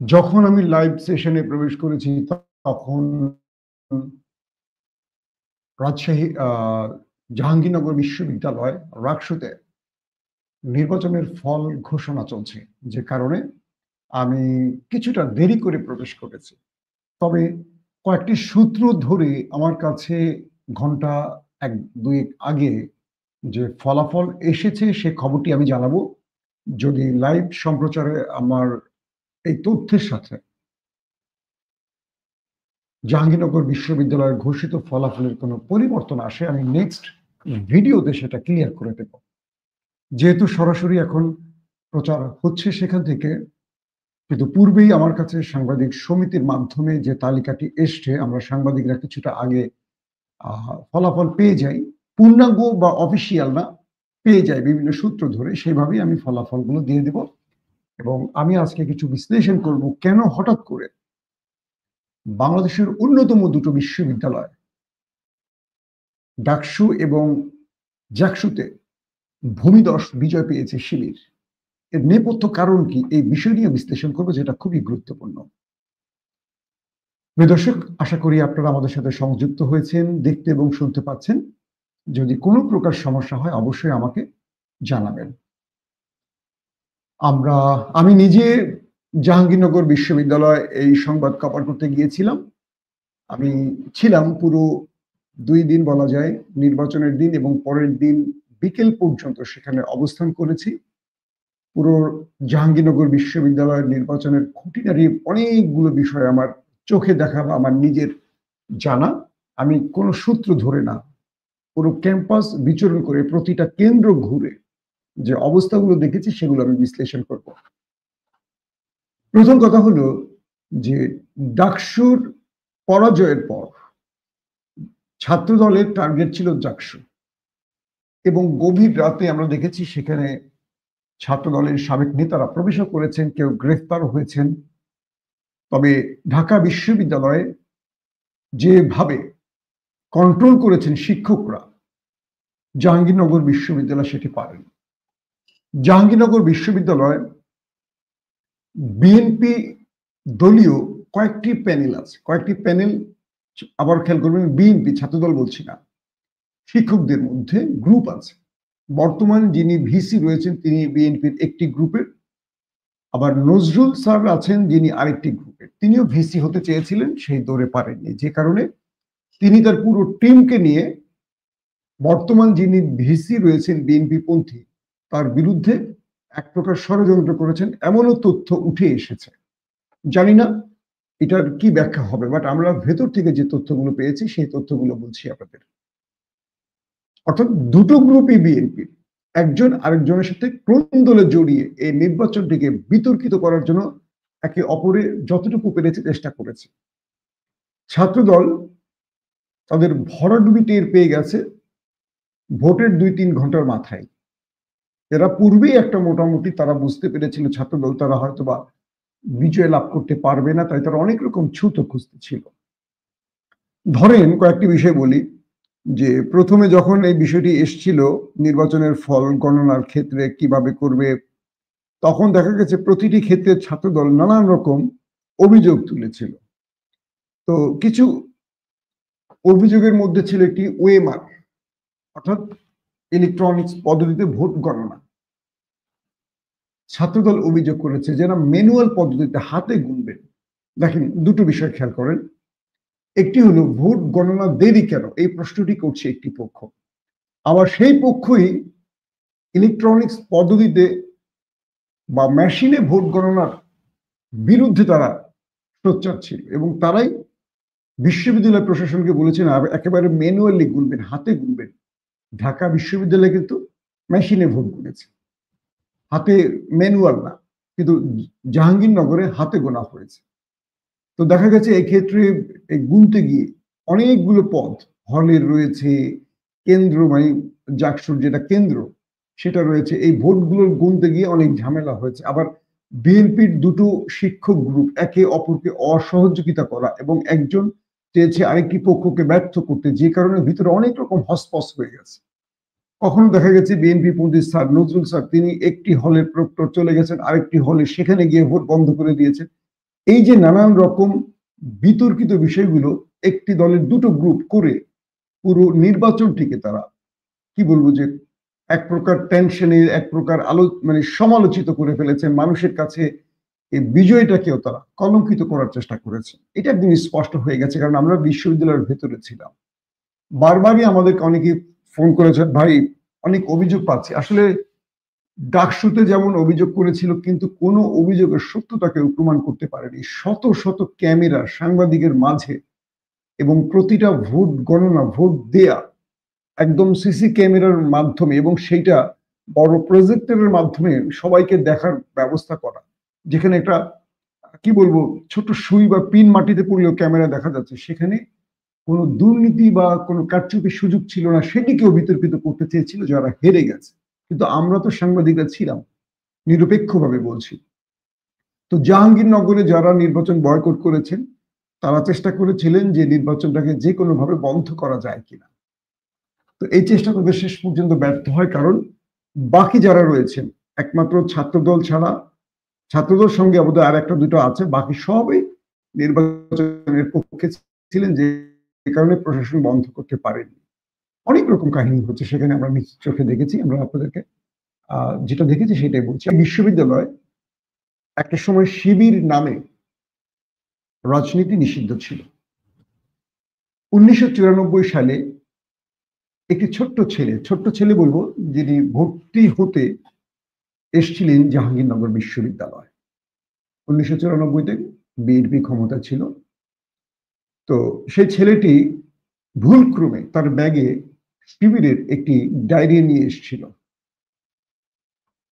যখন আমি লাইভ সেশনে প্রবেশ করেছি তখন রাজশাহী জাহাঙ্গীরনগর বিশ্ববিদ্যালয় রাকসুতে নির্বাচনের ফল ঘোষণা চলছে, যে কারণে আমি কিছুটা দেরি করে প্রবেশ করেছি। তবে কয়েকটি সূত্র ধরে আমার কাছে ঘন্টা ১-২ আগে যে ফলাফল এসেছে সে খবরটি আমি জানাবো, যদি লাইভ সম্প্রচারে আমার এই তথ্যের সাথে জাহাঙ্গীরনগর বিশ্ববিদ্যালয়ের ঘোষিত ফলাফলের কোনো পরিবর্তন আসে, আমি নেক্সট ভিডিওতে সেটা ক্লিয়ার করে দেব। যেহেতু সরাসরি এখন প্রচার হচ্ছে সেখান থেকে, কিন্তু পূর্বেই আমার কাছে সাংবাদিক সমিতির মাধ্যমে যে তালিকাটি এসছে, আমরা সাংবাদিকরা কিছুটা আগে ফলাফল পেয়ে যাই, পূর্ণাঙ্গ বা অফিসিয়াল না, পেয়ে যাই বিভিন্ন সূত্র ধরে, সেভাবেই আমি ফলাফলগুলো দিয়ে দেব। এবং আমি আজকে কিছু বিশ্লেষণ করব কেন হঠাৎ করে বাংলাদেশের অন্যতম দুটো বিশ্ববিদ্যালয় ডাকসু এবং জাকসুতে ভূমিধস বিজয় পেয়েছে শিবির। এর নেপথ্য কারণ কি, এই বিষয় নিয়ে বিশ্লেষণ করবো, যেটা খুবই গুরুত্বপূর্ণ। প্রিয় দর্শক, আশা করি আপনারা আমাদের সাথে সংযুক্ত হয়েছেন, দেখতে এবং শুনতে পাচ্ছেন। যদি কোনো প্রকার সমস্যা হয় অবশ্যই আমাকে জানাবেন। আমি নিজে জাহাঙ্গীরনগর বিশ্ববিদ্যালয় এই সংবাদ কভার করতে গিয়েছিলাম। আমি ছিলাম পুরো ২ দিন বলা যায়, নির্বাচনের দিন এবং পরের দিন বিকেল পর্যন্ত সেখানে অবস্থান করেছি। পুরো জাহাঙ্গীরনগর বিশ্ববিদ্যালয়ের নির্বাচনের খুঁটিনাটি অনেকগুলো বিষয় আমার চোখে দেখা বা আমার নিজের জানা। আমি কোনো সূত্র ধরে না, পুরো ক্যাম্পাস বিচরণ করে প্রতিটা কেন্দ্র ঘুরে যে অবস্থাগুলো দেখেছি সেগুলো আমি বিশ্লেষণ করব। প্রথম কথা হলো যে ডাকসুর পরাজয়ের পর ছাত্র দলের টার্গেট ছিল জাকসু, এবং গভীর রাতে আমরা দেখেছি সেখানে ছাত্র দলের সাবেক নেতারা প্রবেশও করেছেন, কেউ গ্রেফতার হয়েছেন। তবে ঢাকা বিশ্ববিদ্যালয়ে যেভাবে কন্ট্রোল করেছেন শিক্ষকরা, জাহাঙ্গীরনগর বিশ্ববিদ্যালয় সেটি পারেন। জাহাঙ্গীরনগর বিশ্ববিদ্যালয় বিএনপি দলীয় কয়েকটি প্যানেল আছে, কয়েকটি প্যানেল, আবার খেয়াল করবেন বিএনপি ছাত্রদল বলছি না, শিক্ষকদের মধ্যে গ্রুপ আছে। বর্তমান যিনি ভিসি রয়েছেন তিনি বিএনপির একটি গ্রুপের, আবার নজরুল স্যার আছেন যিনি আরেকটি গ্রুপের, তিনিও ভিসি হতে চেয়েছিলেন, সেই দৌড়ে পারেননি, যে কারণে তিনি তার পুরো টিমকে নিয়ে বর্তমান যিনি ভিসি রয়েছেন বিএনপি পন্থী তার বিরুদ্ধে এক প্রকার ষড়যন্ত্র করেছেন, এমনও তথ্য উঠে এসেছে। জানি না এটার কি ব্যাখ্যা হবে, বাট আমরা ভেতর থেকে যে তথ্যগুলো পেয়েছি সেই তথ্যগুলো বলছি আপনাদের। অর্থাৎ দুটো গ্রুপই বিএনপির, একজন আরেকজনের সাথে ক্রন্দলে জড়িয়ে এই নির্বাচনটিকে বিতর্কিত করার জন্য একে অপরের যতটুকু পেরেছে চেষ্টা করেছে। ছাত্রদল তাদের ভরাডুবি টের পেয়ে গেছে ভোটের ২-৩ ঘন্টার মাথায়। এরা পূর্বেই একটা মোটামুটি তারা বুঝতে পেরেছিল ছাত্রদল তারা হয়তোবা বিজয় লাভ করতে পারবে না, তাই তারা অনেক রকম ছুতো খুঁজতে ছিল। ধরেন কয়েকটি বিষয় বলি, যে প্রথমে যখন এই বিষয়টি এসছিল নির্বাচনের ফল গণনার ক্ষেত্রে কিভাবে করবে, তখন দেখা গেছে প্রতিটি ক্ষেত্রে ছাত্রদল নানান রকম অভিযোগ তুলেছিল। তো কিছু অভিযোগের মধ্যে ছিল একটি ওএমআর, অর্থাৎ ইলেকট্রনিক্স পদ্ধতিতে ভোট গণনা। ছাত্রদল অভিযোগ করেছে যারা ম্যানুয়াল পদ্ধতিতে হাতে গুনবেন। দেখেন দুটো বিষয় খেয়াল করেন, একটি হলো ভোট গণনা দেরি কেন, এই প্রশ্নটি করছে একটি পক্ষ, আবার সেই পক্ষই ইলেকট্রনিক্স পদ্ধতিতে বা মেশিনে ভোট গণনার বিরুদ্ধে তারা সোচ্চার ছিল, এবং তারাই বিশ্ববিদ্যালয় প্রশাসনকে বলেছেন একেবারে ম্যানুয়ালি গুনবেন, হাতে গুনবেন। ঢাকা বিশ্ববিদ্যালয় কিন্তু মেশিনে ভোট গুনেছে, হাতে ম্যানুয়াল না, কিন্তু জাহাঙ্গীরনগরে হাতে গোনা হয়েছে। তো দেখা গেছে এই ক্ষেত্রে এই গুনতে গিয়ে অনেকগুলো পদ হলের রয়েছে, কেন্দ্র মানে জাকসুর যেটা কেন্দ্র সেটা রয়েছে, এই ভোটগুলোর গুনতে গিয়ে অনেক ঝামেলা হয়েছে। আবার বিএনপির দুটো শিক্ষক গ্রুপ একে অপরকে অসহযোগিতা করা, এবং একজন চেয়েছে আরেকটি পক্ষকে ব্যর্থ করতে, যে কারণে ভিতরে অনেক রকম হসপস হয়ে গেছে। কখনো দেখা গেছে বিএনপি পন্থী স্যার নজরুল স্যার তিনি একটি হলের প্রক্টর চলে গেছেন আরেকটি হলে, সেখানে গিয়ে ভোট বন্ধ করে দিয়েছেন। এই যে নানান রকম বিতর্কিত বিষয়গুলো একটি দলের দুটো গ্রুপ করে পুরো নির্বাচনটিকে তারা কি বলবো যে এক প্রকার টেনশনে এক প্রকার মানে সমালোচিত করে ফেলেছে, মানুষের কাছে এই বিজয়টাকেও তারা কলঙ্কিত করার চেষ্টা করেছে। এটা একদম স্পষ্ট হয়ে গেছে, কারণ আমরা বিশ্ববিদ্যালয়ের ভেতরে ছিলাম। বারবারই আমাদেরকে অনেকে ফোন করেছেন, ভাই অনেক অভিযোগ পাচ্ছি। আসলে ডাকসুতে যেমন অভিযোগ করেছিল, কিন্তু কোনো অভিযোগের সত্যতাকে প্রমাণ করতে পারেনি। শত শত ক্যামেরা সাংবাদিকের মাঝে এবং প্রতিটা ভোট গণনা, ভোট দেয়া একদম সিসি ক্যামেরার মাধ্যমে, এবং সেইটা বড় প্রজেক্টরের মাধ্যমে সবাইকে দেখার ব্যবস্থা করা, যেখানে একটা কি বলবো ছোট সুই বা পিন মাটিতে পড়লেও ক্যামেরা দেখা যাচ্ছে, সেখানে কোনো দুর্নীতি বা কোনো কারচুপির সুযোগ ছিল না, সেটিকেও বিতর্কিত করতে চেয়েছিল যারা হেরে গেছে। কিন্তু আমরা তো সাংবাদিকরা ছিলাম, নিরপেক্ষভাবে বলছি। তো জাহাঙ্গীরনগরে যারা নির্বাচন বয়কট করেছেন, তারা চেষ্টা করেছিলেন যে নির্বাচনটাকে যে কোনো ভাবে বন্ধ করা যায় কিনা। তো এই চেষ্টা তাদের শেষ পর্যন্ত ব্যর্থ হয়, কারণ বাকি যারা রয়েছেন, একমাত্র ছাত্রদল ছাড়া, ছাত্রদল সঙ্গে বোধহয় আর একটা দুটো আছে, বাকি সবই নির্বাচনের পক্ষে ছিলেন, যে কারণে প্রশাসন বন্ধ করতে পারেনি। অনেক রকম কাহিনী হচ্ছে সেখানে, আমরা নিজ চোখে দেখেছি। আমরা আপনাদেরকে যেটা দেখেছি সেটাই বলছি। বিশ্ববিদ্যালয় একটা সময় শিবির নামে রাজনীতি নিষিদ্ধ ছিল। 1994 সালে একটি ছোট্ট ছেলে বলবো, যিনি ভর্তি হতে এসেছিলেন জাহাঙ্গীরনগর বিশ্ববিদ্যালয়। 1994-তে বিএনপি ক্ষমতা ছিল। তো সেই ছেলেটি ভুলক্রমে তার ব্যাগে শিবিরের একটি ডায়েরি নিয়ে এসেছিল।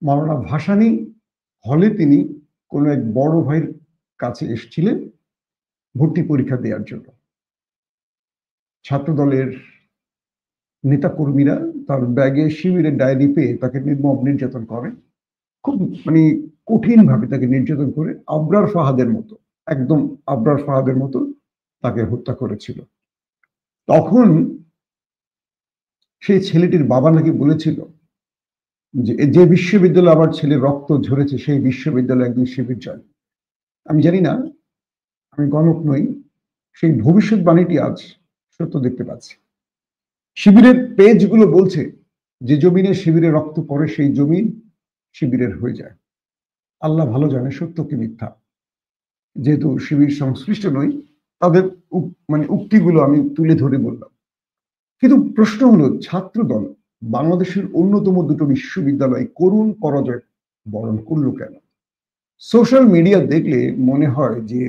মাওলানা ভাসানী হলে তিনি কোনো এক বড় ভাইয়ের কাছে এসেছিলেন ভর্তি পরীক্ষা দেওয়ার জন্য। ছাত্র দলের নেতাকর্মীরা তার ব্যাগে শিবিরের ডায়েরি পেয়ে তাকে নির্মম নির্যাতন করে, খুব মানে কঠিন ভাবে তাকে নির্যাতন করে, আবরার ফাহাদের মতো, একদম আবরার ফাহাদের মতো তাকে হত্যা করেছিল। তখন সেই ছেলেটির বাবা নাকি বলেছিল যে বিশ্ববিদ্যালয়ে আমার ছেলে রক্ত ঝরেছে, সেই বিশ্ববিদ্যালয়ে একদিন শিবির যায়। আমি জানি না, আমি গণক নই, সেই ভবিষ্যৎবাণীটি আজ সত্য দেখতে পাচ্ছি। শিবিরের পেজগুলো বলছে যে জমিনে শিবিরে রক্ত পড়ে, সেই জমিন শিবিরের হয়ে যায়। আল্লাহ ভালো জানে সত্য কি মিথ্যা, যেহেতু শিবির সংশ্লিষ্ট নই, তাদের মানে উক্তিগুলো আমি তুলে ধরে বললাম। কিন্তু প্রশ্ন হলো, ছাত্রদল বাংলাদেশের অন্যতম দুটো বিশ্ববিদ্যালয় করুণ পরাজয় বরণ করলো কেন? সোশ্যাল মিডিয়া দেখলে মনে হয় যে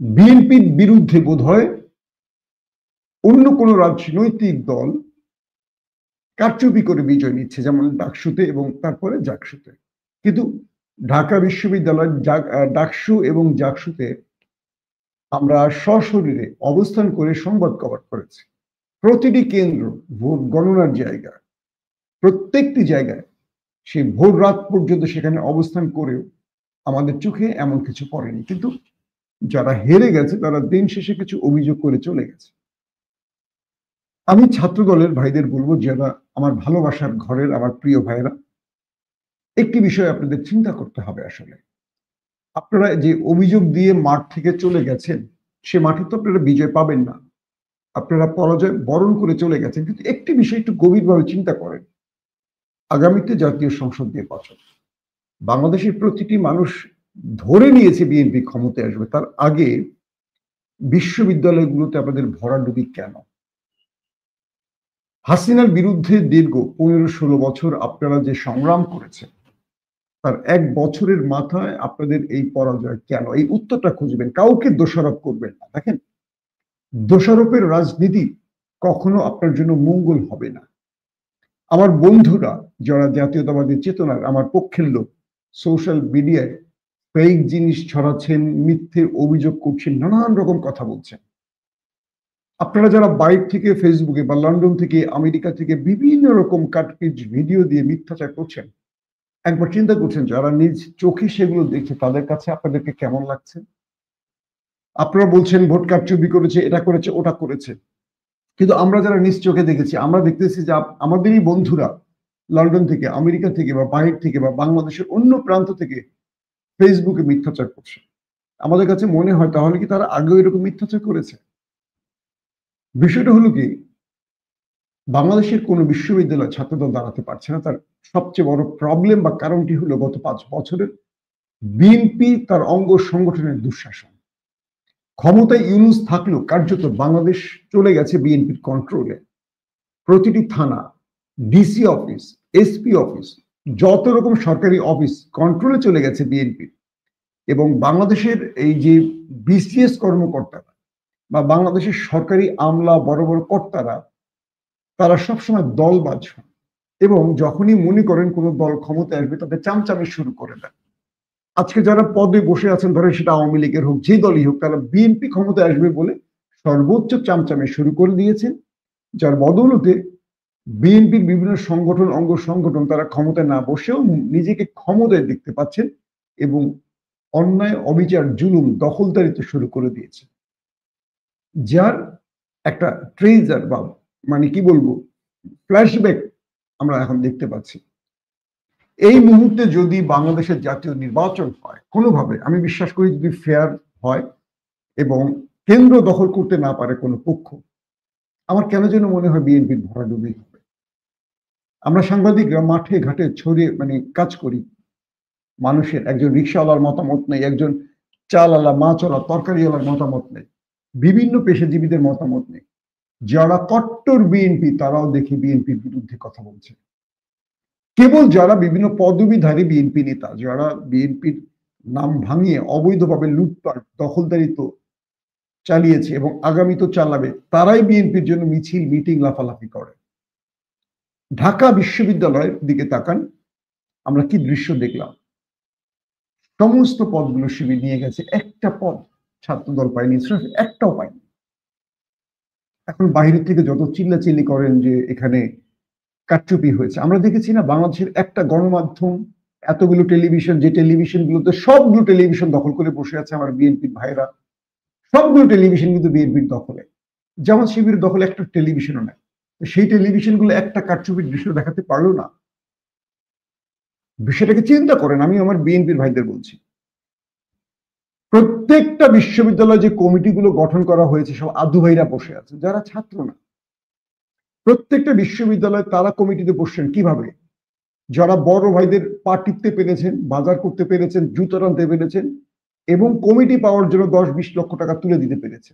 বিএনপির বিরুদ্ধে বোধহয় অন্য কোনো রাজনৈতিক দল কারচুপি করে বিজয় নিচ্ছে, যেমন ডাকসুতে এবং তারপরে জাকসুতে। কিন্তু ঢাকা বিশ্ববিদ্যালয় ডাকসু এবং জাকসুতে আমরা সশরীরে অবস্থান করে সংবাদ কভার করেছি। প্রতিটি কেন্দ্র, ভোট গণনার জায়গা, প্রত্যেকটি জায়গায় সেই ভোর রাত পর্যন্ত সেখানে অবস্থান করেও আমাদের চোখে এমন কিছু পড়েনি। কিন্তু যারা হেরে গেছে তারা দিন শেষে কিছু অভিযোগ করে চলে গেছে। আমি ছাত্র দলের ভাইদের বলবো, যারা আমার ভালোবাসার ঘরের আমার প্রিয় ভাইরা, একটি বিষয় আপনাদের চিন্তা করতে হবে। আসলে আপনারা যে অভিযোগ দিয়ে মাঠ থেকে চলে গেছেন, সে মাঠে তো আপনারা বিজয় পাবেন না, আপনারা পরাজয় বরণ করে চলে গেছেন। কিন্তু একটি বিষয় একটু গভীরভাবে চিন্তা করেন, আগামীতে জাতীয় সংসদ নির্বাচন, বাংলাদেশের প্রতিটি মানুষ ধরে নিয়েছে বিএনপি ক্ষমতায় আসবে, তার আগে বিশ্ববিদ্যালয়গুলোতে আপনাদের ভরাডুবি কেন? হাসিনার বিরুদ্ধে দীর্ঘ 15-16 বছর আপনারা যে সংগ্রাম করেছেন, তার 1 বছরের মাথায় আপনাদের এই পরাজয় কেন? এই উত্তরটা খুঁজবেন, কাউকে দোষারোপ করবেন না। দেখেন, দোষারোপের রাজনীতি কখনো আপনার জন্য মঙ্গল হবে না। আমার বন্ধুরা যারা জাতীয়তাবাদী চেতনার আমার পক্ষের লোক, সোশ্যাল মিডিয়ায় ফেক জিনিস ছড়াচ্ছেন, মিথ্যে অভিযোগ করছেন, নানান রকম কথা বলছেন। আপনারা যারা বাইরে থেকে, ফেসবুকে বা লন্ডন থেকে, আমেরিকা থেকে বিভিন্ন রকম কাটপিচ ভিডিও দিয়ে মিথ্যাচার করছেন, একবার চিন্তা করছেন যারা নিজ চোখে সেগুলো দেখছে তাদের কাছে আপনাদেরকে কেমন লাগছে? আপনারা বলছেন ভোট কারচুপি করেছে, এটা করেছে, ওটা করেছে, কিন্তু আমরা যারা নিজ চোখে দেখেছি, আমরা দেখতেছি যে আমাদেরই বন্ধুরা লন্ডন থেকে, আমেরিকা থেকে বা বাহির থেকে বা বাংলাদেশের অন্য প্রান্ত থেকে ফেসবুকে মিথ্যাচার করছে। আমাদের কাছে মনে হয় তাহলে কি তারা আগেও এরকম মিথ্যাচার করেছে? বিষয়টা হলো কি, বাংলাদেশের কোনো বিশ্ববিদ্যালয় ছাত্রদল দাঁড়াতে পারছে না। তার সবচেয়ে বড় প্রবলেম বা কারণটি হলো গত ৫ বছরের বিএনপি তার অঙ্গ সংগঠনের দুঃশাসন। ক্ষমতায় ইউনূস থাকলেও কার্যত বাংলাদেশ চলে গেছে বিএনপির কন্ট্রোলে। প্রতিটি থানা, ডিসি অফিস, এসপি অফিস, যত রকম সরকারি অফিস কন্ট্রোলে চলে গেছে বিএনপির। এবং বাংলাদেশের এই যে বিসিএস কর্মকর্তারা বা বাংলাদেশের সরকারি আমলা বড় বড় কর্তারা, তারা সবসময় দলবাজ হন এবং যখনই মনে করেন কোনো দল ক্ষমতায় আসবে তাদের চামচামি শুরু করে দেন। আজকে যারা পদে বসে আছেন, ধরেন সেটা আওয়ামী লীগের হোক, যে দলই হোক, তারা বিএনপি ক্ষমতায় আসবে বলে সর্বোচ্চ চামচামি শুরু করে দিয়েছেন, যার বদৌলতে বিএনপির বিভিন্ন সংগঠন, অঙ্গ সংগঠন তারা ক্ষমতায় না বসেও নিজেকে ক্ষমতায় দেখতে পাচ্ছেন এবং অন্যায়, অবিচার, জুলুম, দখলদারিত্ব শুরু করে দিয়েছে, যার একটা ট্রেজার বা মানে কি বলবো, ফ্ল্যাশব্যাক আমরা এখন দেখতে পাচ্ছি। এই মুহূর্তে যদি বাংলাদেশের জাতীয় নির্বাচন হয় কোনোভাবে, আমি বিশ্বাস করি যদি ফেয়ার হয় এবং কেন্দ্র দখল করতে না পারে কোনো পক্ষ, আমার কেন যেন মনে হয় বিএনপির ভরাডুবি হবে। আমরা সাংবাদিকরা মাঠে ঘাটে ছড়িয়ে কাজ করি, মানুষের একজন রিক্সাওয়ালার মতামত নেই, একজন চালওয়ালা, মাছওয়ালা, তরকারিওয়ালার মতামত নেই, বিভিন্ন পেশাজীবীদের মতামত নেই। যারা কট্টর বিএনপি তারাও দেখি বিএনপির বিরুদ্ধে কথা বলছে। কেবল যারা বিভিন্ন পদবীধারী বিএনপি নেতা, যারা বিএনপির নাম ভাঙিয়ে অবৈধভাবে লুটপাট, দখলদারিত্ব চালিয়েছে এবং আগামী তো চালাবে, তারাই বিএনপির জন্য মিছিল, মিটিং, লাফালাফি করে। ঢাকা বিশ্ববিদ্যালয়ের দিকে তাকান, আমরা কি দৃশ্য দেখলাম। সমস্ত পদগুলো শিবির নিয়ে গেছে, একটা পদ ছাত্রদল পায়নি, একটাও পায়নি। এখন বাইরে থেকে যত চিল্লাচিল্লি করেন যে এখানে কারচুপি হয়েছে, আমরা দেখেছি না বাংলাদেশের একটা গণমাধ্যম, এতগুলো টেলিভিশন, যে টেলিভিশনগুলোতে সবগুলো টেলিভিশন দখল করে বসে আছে আমার বিএনপির ভাইরা, সবগুলো টেলিভিশন কিন্তু বিএনপির দখলে। জামাত শিবিরের দখলে একটা টেলিভিশনও নেই। সেই টেলিভিশনগুলো একটা কারচুপির দৃশ্য দেখাতে পারলো না। বিষয়টাকে চিন্তা করেন, আমি আমার বিএনপির ভাইদের বলছি। প্রত্যেকটা বিশ্ববিদ্যালয়ে যে কমিটিগুলো গঠন করা হয়েছে সব আদু ভাইরা বসে আছে, যারা ছাত্র না। প্রত্যেকটা বিশ্ববিদ্যালয়ে তারা কমিটিতে বসছেন কিভাবে? যারা বড় ভাইদের পা টিপতে পেরেছেন, বাজার করতে পেরেছেন, জুতো টানতে পেরেছেন এবং কমিটি পাওয়ার জন্য 10-20 লক্ষ টাকা তুলে দিতে পেরেছে,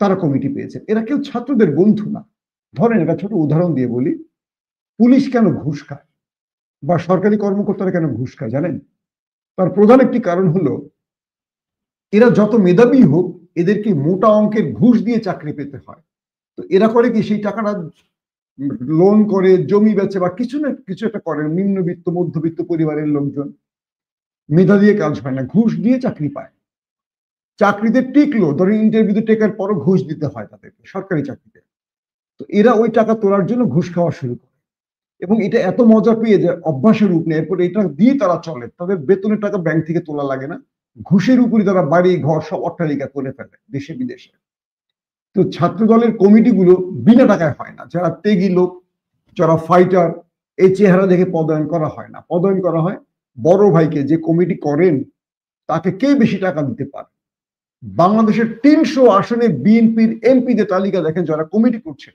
তারা কমিটি পেয়েছে। এরা কেউ ছাত্রদের বন্ধু না। ধরেন একটা ছোট উদাহরণ দিয়ে বলি, পুলিশ কেন ঘুষ খায় বা সরকারি কর্মকর্তারা কেন ঘুষ খায় জানেন? তার প্রধান একটি কারণ হলো, এরা যত মেধাবী হোক, এদেরকে মোটা অঙ্কের ঘুষ দিয়ে চাকরি পেতে হয়। তো এরা করে কি, সেই টাকাটা লোন করে, জমি বেচে বা কিছু না কিছু একটা করেন। নিম্নবিত্ত, মধ্যবিত্ত পরিবারের লোকজন, মেধা দিয়ে কাজ হয় না, ঘুষ দিয়ে চাকরি পায়। চাকরিতে টিকলো, ধরেন ইন্টারভিউতে টেকার পরও ঘুষ দিতে হয় তাদেরকে সরকারি চাকরিতে। তো এরা ওই টাকা তোলার জন্য ঘুষ খাওয়া শুরু করে এবং এটা এত মজা পেয়ে যায়, অভ্যাসের রূপ নেয়। এরপর এটা দিয়ে তারা চলে, তাদের বেতনের টাকা ব্যাংক থেকে তোলা লাগে না, ঘুষের উপরে তারা বাড়ি ঘর সব অট্টালিকা করে ফেলে দেশে বিদেশে। তো ছাত্র দলের কমিটিগুলো বিনা টাকায় হয় না। যারা তেগি লোক, যারা ফাইটার, এই চেহারা দেখে পদায়ন করা হয় না। পদায়ন করা হয় বড় ভাইকে, যে কমিটি করেন তাকে কে বেশি টাকা দিতে পারে। বাংলাদেশের 300 আসনে বিএনপির এমপিদের তালিকা দেখেন যারা কমিটি করছে,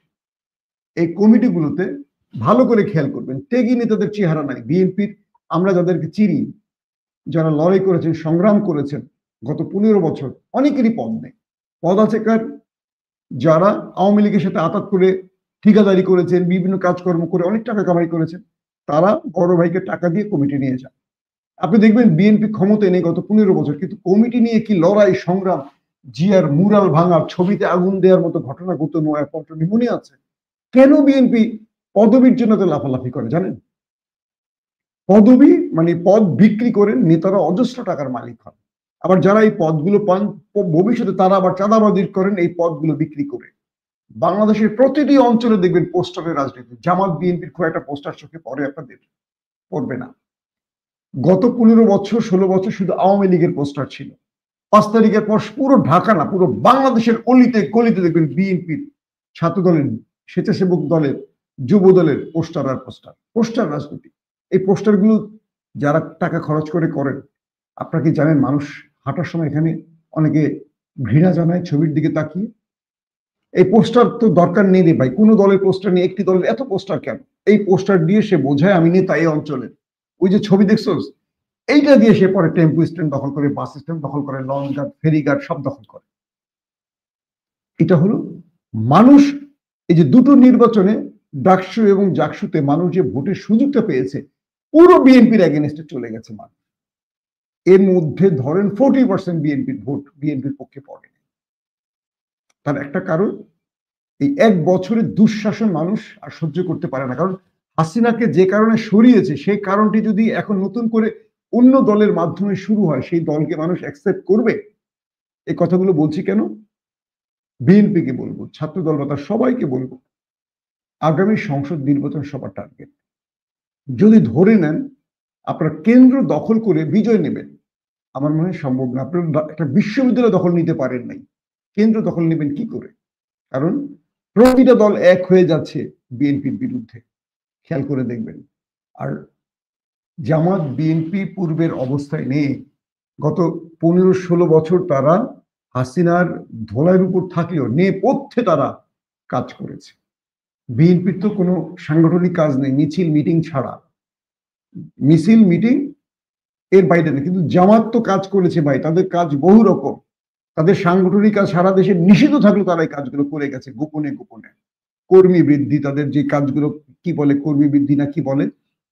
এই কমিটিগুলোতে ভালো করে খেয়াল করবেন, তেগি নেতাদের চেহারা নাই। বিএনপির আমরা যাদেরকে চিনি, যারা লড়াই করেছেন, সংগ্রাম করেছেন গত 15 বছর, অনেকেরই পদ নেই। পদ আছে কার? যারা আওয়ামী লীগের সাথে আতাত করে ঠিকাদারি করেছেন, বিভিন্ন কাজকর্ম করে অনেক টাকা কামাই করেছেন, তারা বড় ভাইকে টাকা দিয়ে কমিটি নিয়ে যান। আপনি দেখবেন বিএনপি ক্ষমতায় নেই গত 15 বছর, কিন্তু কমিটি নিয়ে কি লড়াই, সংগ্রাম, জিয়ার মুরাল ভাঙা, ছবিতে আগুন দেওয়ার মতো ঘটনা ঘটে নয়াপল্টনে মনে আছে। কেন বিএনপি পদবীর জন্য তো লাফালাফি করে জানেন? পদবী পদ বিক্রি করে নেতারা অজস্র টাকার মালিক হন। আবার যারা এই পদগুলো পান ভবিষ্যতে তারা আবার চাঁদাবাজি করেন এই পদগুলো বিক্রি করে। বাংলাদেশের প্রতিটি অঞ্চলে দেখবেন পোস্টারের রাজনীতি। জামাত বিএনপির খুব একটা পোস্টার চোখে পড়ে আপনাদের? পড়বে না। গত 15 বছর 16 বছর শুধু আওয়ামী লীগের পোস্টার ছিল। 5 তারিখের পর পুরো ঢাকা না, পুরো বাংলাদেশের অলিতে গলিতে দেখবেন বিএনপির, ছাত্র দলের, স্বেচ্ছাসেবক দলের, যুব দলের পোস্টার আর পোস্টার, পোস্টার রাজনীতি। এই পোস্টারগুলো যারা টাকা খরচ করে করেন, আপনারা কি জানেন মানুষ হাঁটার সময় এখানে অনেকে ঘৃণা জানায় ছবির দিকে তাকিয়ে। এই পোস্টার তো দরকার নেই রে ভাই, কোনো দলের পোস্টার নেই, একটি দলের এত পোস্টার কেন? এই পোস্টার দিয়ে সে বোঝায় আমি নেতা এই অঞ্চলের। ওই যে ছবি দেখছোস, এইটা দিয়ে সে পরে টেম্পো স্ট্যান্ড দখল করে, বাস স্ট্যান্ড দখল করে, লঞ্চ ঘাট, ফেরি ঘাট সব দখল করে। এটা হলো মানুষ, এই যে দুটো নির্বাচনে ডাকসু এবং জাকসুতে মানুষ যে ভোটের সুযোগটা পেয়েছে, পুরো বিএনপির এগেনস্টে চলে গেছে মানুষ। এর মধ্যে ধরেন 40% বিএনপির ভোট বিএনপির পক্ষে পড়ে। তার একটা কারণ, এই 1 বছরের দুঃশাসন মানুষ আর সহ্য করতে পারে না। কারণ হাসিনাকে যে কারণে সরিয়েছে, সেই কারণটি যদি এখন নতুন করে অন্য দলের মাধ্যমে শুরু হয়, সেই দলকে মানুষ অ্যাকসেপ্ট করবে? এই কথাগুলো বলছি কেন? বিএনপিকে বলবো, ছাত্র দল বা তার সবাইকে বলবো, আগামী সংসদ নির্বাচন সবার টার্গেট। যদি ধরে নেন আপনারা কেন্দ্র দখল করে বিজয় নেবেন, আমার মনে হয় সম্ভব না। আপনারা একটা বিশ্ববিদ্যালয় দখল নিতে পারেন নাই, কেন্দ্র দখল নেবেন কি করে? কারণ প্রতিটা দল এক হয়ে যাচ্ছে বিএনপির বিরুদ্ধে, খেয়াল করে দেখবেন। আর জামাত বিএনপি পূর্বের অবস্থায় নেই। গত 15-16 বছর তারা হাসিনার ধোলাইয়ের উপর থাকলেও নেপথ্যে তারা কাজ করেছে। বিএনপির তো কোনো সাংগঠনিক কাজ নেই, মিছিল মিটিং ছাড়া। মিছিল মিটিং এর বাইরে নেই, কিন্তু জামাত তো কাজ করেছে ভাই, তাদের কাজ বহু রকম। তাদের সাংগঠনিক কাজ সারা দেশে নিষিদ্ধ থাকলেও তারা এই কাজগুলো করে গেছে গোপনে গোপনে। কর্মী বৃদ্ধি, তাদের যে কাজগুলো কি বলে, কর্মী বৃদ্ধি না কি বলে,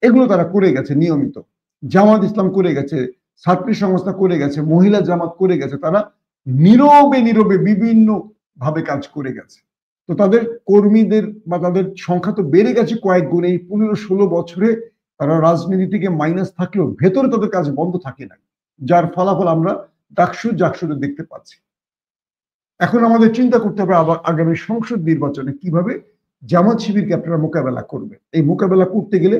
এগুলো তারা করে গেছে নিয়মিত। জামাত ইসলাম করে গেছে, ছাত্রী সংস্থা করে গেছে, মহিলা জামাত করে গেছে। তারা নীরবে নীরবে বিভিন্ন ভাবে কাজ করে গেছে। তো তাদের কর্মীদের বা তাদের সংখ্যা তো বেড়ে গেছে কয়েক গুণ। এই 15-16 বছরে তারা রাজনীতি থেকে মাইনাস থাকলেও ভেতরে তাদের কাজ বন্ধ থাকে না, যার ফলাফল আমরা ডাকসু জাকসুতে দেখতে পাচ্ছি। এখন আমাদের চিন্তা করতে হবে আবার আগামী সংসদ নির্বাচনে কিভাবে জামাত শিবিরকে আপনারা মোকাবেলা করবে। এই মোকাবেলা করতে গেলে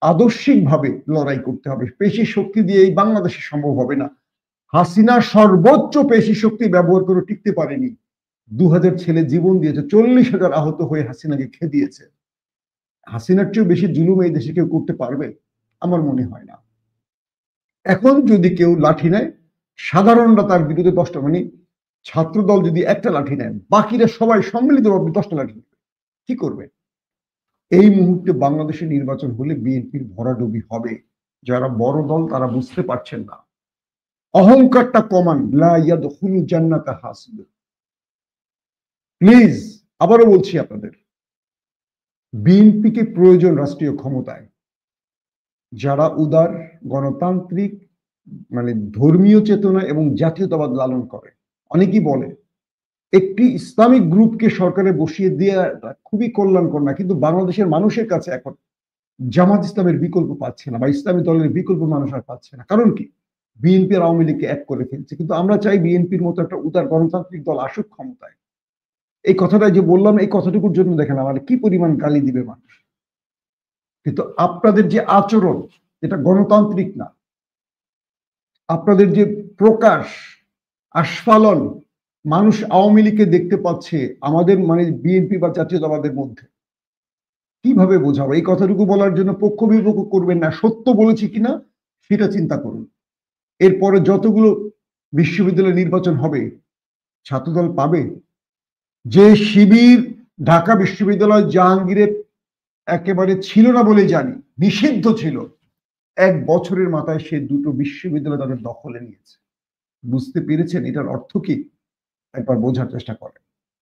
আদর্শিকভাবে লড়াই করতে হবে। পেশি শক্তি দিয়ে এই বাংলাদেশে সম্ভব হবে না। হাসিনা সর্বোচ্চ পেশি শক্তি ব্যবহার করে টিকতে পারেনি। 2000 ছেলে জীবন দিয়েছে, 40,000 আহত হয়ে হাসিনাকে খেদিয়েছে। হাসিনার চেয়েও বেশি জুলুম এই দেশে কেউ করতে পারবে? আমার মনে হয় না। এখন যদি কেউ লাঠি নেয়, সাধারণরা তার বিরুদ্ধে 10টা, মানে ছাত্র দল যদি একটা লাঠি নেন, বাকিরা সবাই সম্মিলিতভাবে 10টা লাঠি নেবে, কি করবে? এই মুহূর্তে বাংলাদেশে নির্বাচন হলে বিএনপির ভরাডুবি হবে। যারা বড় দল তারা বুঝতে পারছেন না। অহংকারটা কমান। লা ইয়াদখুলু জান্নাতা হাসিদ। প্লিজ, আবারও বলছি আপনাদের, বিএনপিকে প্রয়োজন রাষ্ট্রীয় ক্ষমতায়। যারা উদার, গণতান্ত্রিক, মানে ধর্মীয় চেতনা এবং জাতীয়তাবাদ লালন করে। অনেকেই বলে একটি ইসলামিক গ্রুপকে সরকারে বসিয়ে দেওয়া খুবই কল্যাণকর না, কিন্তু বাংলাদেশের মানুষের কাছে এখন জামাত ইসলামের বিকল্প পাচ্ছে না, বা ইসলামী দলের বিকল্প মানুষ আর পাচ্ছে না। কারণ কি? বিএনপি আর আওয়ামী লীগকে এক করে ফেলছে। কিন্তু আমরা চাই বিএনপির মতো একটা উদার গণতান্ত্রিক দল আসুক ক্ষমতায়। এই কথাটা যে বললাম, এই কথাটুকুর জন্য দেখেন আমার কি পরিমাণ গালি দিবে মানুষ। কিন্তু আপনাদের যে আচরণ, এটা গণতান্ত্রিক না। আপনাদের যে প্রকাশ, আস্ফালন, মানুষ আওয়ামী লীগকে দেখতে পাচ্ছে আমাদের মানে বিএনপি বা জাতীয়তাবাদের মধ্যে। কিভাবে বোঝাবো? এই কথাটুকু বলার জন্য পক্ষ বিপক্ষ করবেন না, সত্য বলেছি কিনা সেটা চিন্তা করুন। এরপরে যতগুলো বিশ্ববিদ্যালয় নির্বাচন হবে, ছাত্রদল পাবে। যে শিবির ঢাকা বিশ্ববিদ্যালয় জাহাঙ্গীরে একেবারে ছিল না বলে জানি, নিষিদ্ধ ছিল, 1 বছরের মাথায় সে 2টো বিশ্ববিদ্যালয় তাদের দখলে নিয়েছে। বুঝতে পেরেছেন এটার অর্থ কি? একবার বোঝার চেষ্টা করেন।